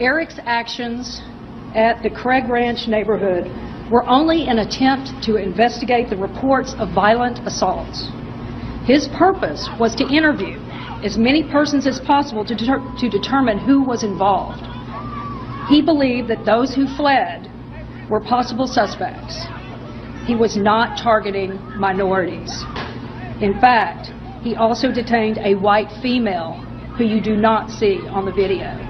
Eric's actions at the Craig Ranch neighborhood were only an attempt to investigate the reports of violent assaults. His purpose was to interview as many persons as possible to determine who was involved. He believed that those who fled were possible suspects. He was not targeting minorities. In fact, he also detained a white female who you do not see on the video.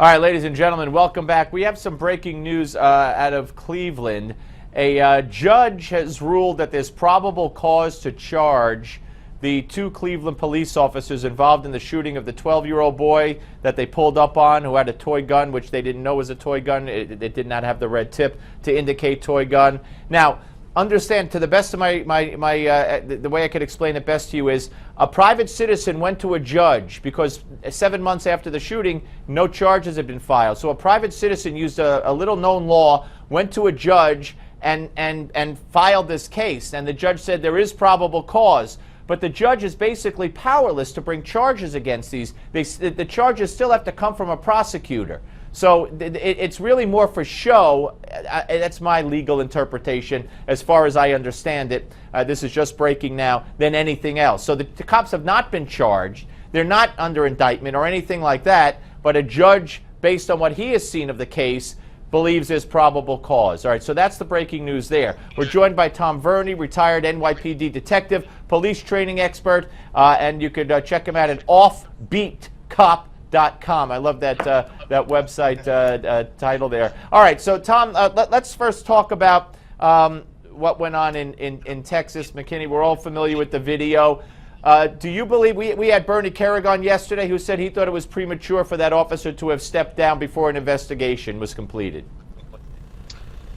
All right, ladies and gentlemen, welcome back. We have some breaking news out of Cleveland. A judge has ruled that there's probable cause to charge the 2 Cleveland police officers involved in the shooting of the 12-year-old boy that they pulled up on, who had a toy gun, which they didn't know was a toy gun. It did not have the red tip to indicate toy gun. Now, understand, to the best of the way I could explain it best to you is, a private citizen went to a judge because 7 months after the shooting, no charges had been filed. So a private citizen used a little-known law, went to a judge, and filed this case. And the judge said there is probable cause. But the judge is basically powerless to bring charges against these. The charges still have to come from a prosecutor. So it's really more for show. That's my legal interpretation as far as I understand it. This is just breaking now than anything else. So the cops have not been charged. They're not under indictment or anything like that. But a judge, based on what he has seen of the case, believes there's probable cause. All right, so that's the breaking news there. We're joined by Tom Verni, retired NYPD detective, police training expert, and you could check him out at offbeatcop.com. I love that website title there. All right, so Tom, let's first talk about what went on in Texas. McKinney, we're all familiar with the video. Do you believe, we had Bernie Kerrigan yesterday who said he thought it was premature for that officer to have stepped down before an investigation was completed?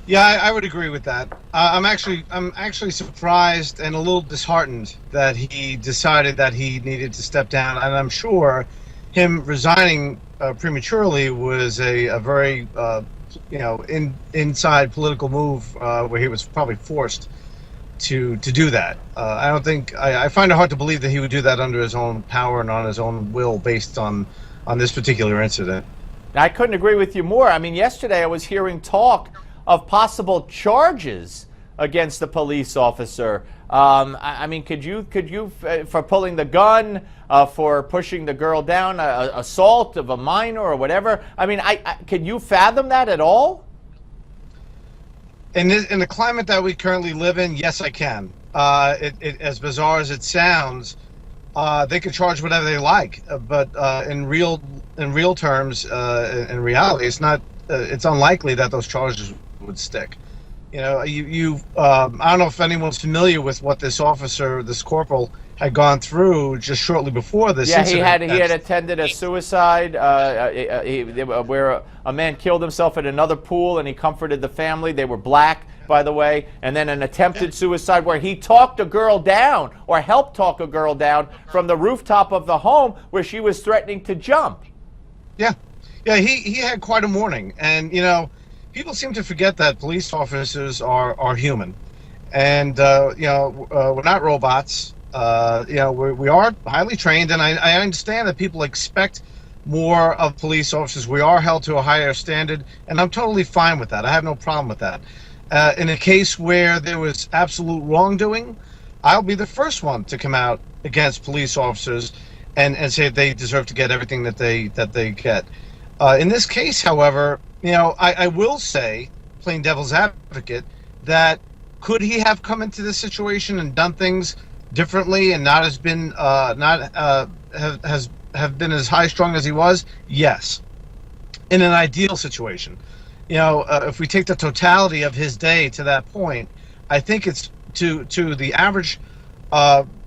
Yeah, I would agree with that. I'm actually surprised and a little disheartened that he decided that he needed to step down, and I'm sure him resigning prematurely was a very inside political move where he was probably forced to do that. I find it hard to believe that he would do that under his own power and on his own will based on this particular incident. I couldn't agree with you more. I mean, yesterday I was hearing talk of possible charges against the police officer. I mean, could you for pulling the gun, for pushing the girl down, assault of a minor or whatever? I mean, could you fathom that at all? In the climate that we currently live in, yes, I can. As bizarre as it sounds, they could charge whatever they like, but in real terms, in reality, it's unlikely that those charges would stick. You know, I don't know if anyone's familiar with what this corporal had gone through just shortly before this incident. He had attended a suicide where a man killed himself at another pool, and he comforted the family. They were black, by the way. And then an attempted suicide where he talked a girl down, or helped talk a girl down from the rooftop of the home where she was threatening to jump. Yeah, he had quite a morning, and people seem to forget that police officers are human, and we're not robots. We are highly trained, and I understand that people expect more of police officers. We are held to a higher standard, and I'm totally fine with that. I have no problem with that. In a case where there was absolute wrongdoing, I'll be the first one to come out against police officers and say they deserve to get everything that they get. In this case, however, I will say, plain devil's advocate, that could he have come into this situation and done things differently and not have been as high strung as he was? Yes. In an ideal situation, if we take the totality of his day to that point, I think it's to the average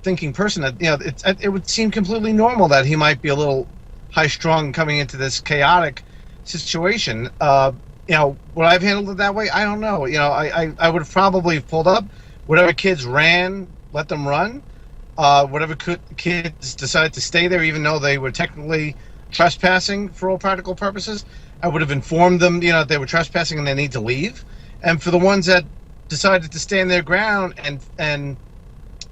thinking person that it would seem completely normal that he might be a little high strung coming into this chaotic situation. Would I have handled it that way? I don't know. I would have probably pulled up. Whatever kids ran, let them run. Whatever kids decided to stay there, even though they were technically trespassing for all practical purposes, I would have informed them, that they were trespassing and they need to leave. And for the ones that decided to stand their ground and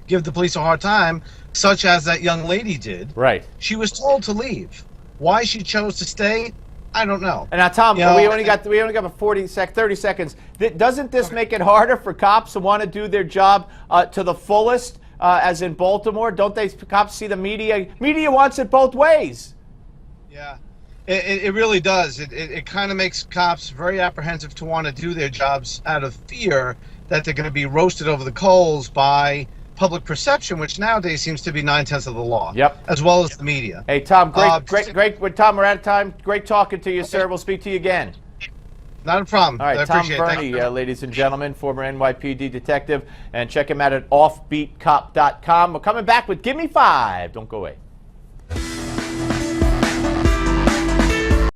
give the police a hard time, such as that young lady did, right? She was told to leave. Why she chose to stay, I don't know. And now, Tom, You know, we only got 30 seconds. Doesn't this make it harder for cops who want to do their job to the fullest, as in Baltimore? Don't they cops see the media? Media wants it both ways. Yeah, it really does. It kind of makes cops very apprehensive to want to do their jobs out of fear that they're going to be roasted over the coals by public perception, which nowadays seems to be 9/10 of the law. Yep. As well as the media. Hey, Tom, great. Tom, we're out of time. Great talking to you, sir. We'll speak to you again. Not a problem. All right, I Tom appreciate it. Verni, ladies and gentlemen, former NYPD detective, and check him out at offbeatcop.com. We're coming back with Give Me 5. Don't go away.